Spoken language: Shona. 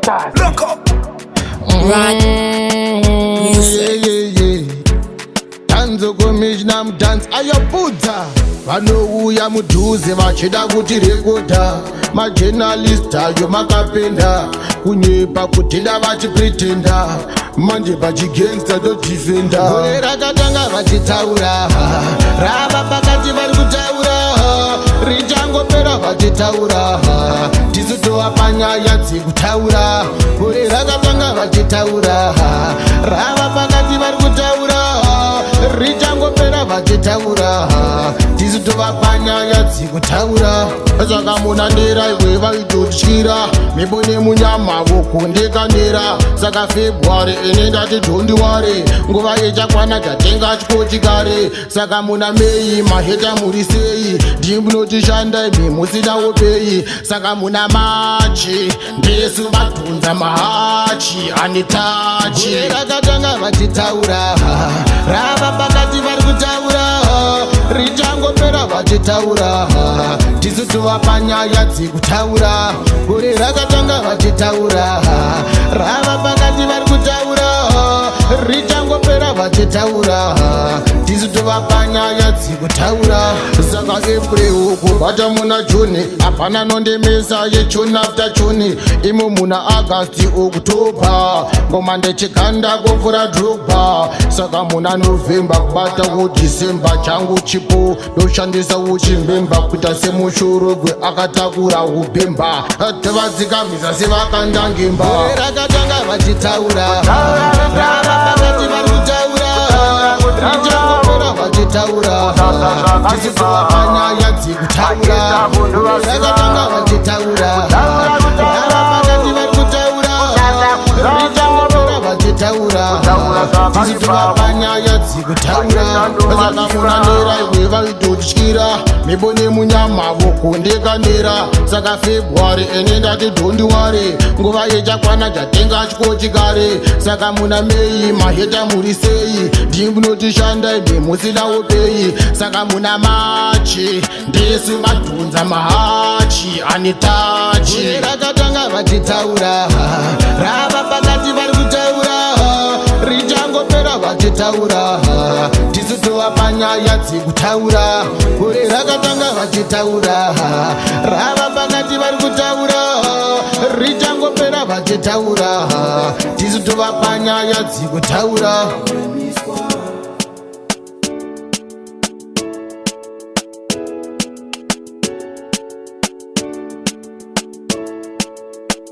Look up. Right. Tanzo komishna mudhanzi ayopudza vanouya mudhuze vachida kuti rekodha majenalista ayo makapenda kunyepa kutida vachipretenda manje pachigangsta todifenda gore rakatanga vachitaura rava pakati vari kutaura richangopera vachitaura tisu tova panyaya dzekutaura gore rakatanga vachitaura rava pakati vari kutaura richangopera vachitaura tisu tova panyaya dzekutaura saka munandera iwe vaitotyira mhepo nemunyama vokondekanera saka february ine ndati dhondiware nguva yechakwana tatenga chikochikare saka muna mei maheta muri sei ndimunotishanda imi musinawo pei saka muna machi ndesu madhonza mahachi ane tachi rakatanga vachitaura rava pakati vari kutaura richangopera vachitaura tisu tova panyaya dzekutaura gore rakatanga vachitaura rava pakati vari kutaura richangopera vachitaura tisu tova panyaya dzekutaura saka april kubata muna juni hapana nondemesa yejuni after juni imo muna agasti oktoba ngoma ndechikanda kopfura drogba saka muna novemba kubata kudhisemba changu chipo ndoshandisa uchimbemba kuita semushorogwe akatakura ubemba tovadzikamisa sevakandangemba rakatanga vachitaura rava pakati vari kutaura richangopera vachitaura tisitova panyaya dzekutaura rakatanga vachitaura rava pakati vari kutaura richangopera vachitaura tisitova panyaya dzekutaura saka munandera iwe vaitotyira mhepo nemunyama vokondekanera saka february ine ndati dhondiware nguva yechakwana tatenga chikochikare saka muna mei maheta muri sei ndimunotishanda imi musinawo pei saka muna machi ndesu madhonza mahachi ane tachi rakatanga vachitaura rava pakati vari kutaura richangopera vachitaura tisu tova panyaya dzekutaura gore rakatanga vachitaura rava pakati vari kutaura richangopera vachitaura tisu tova panyaya dzekutaura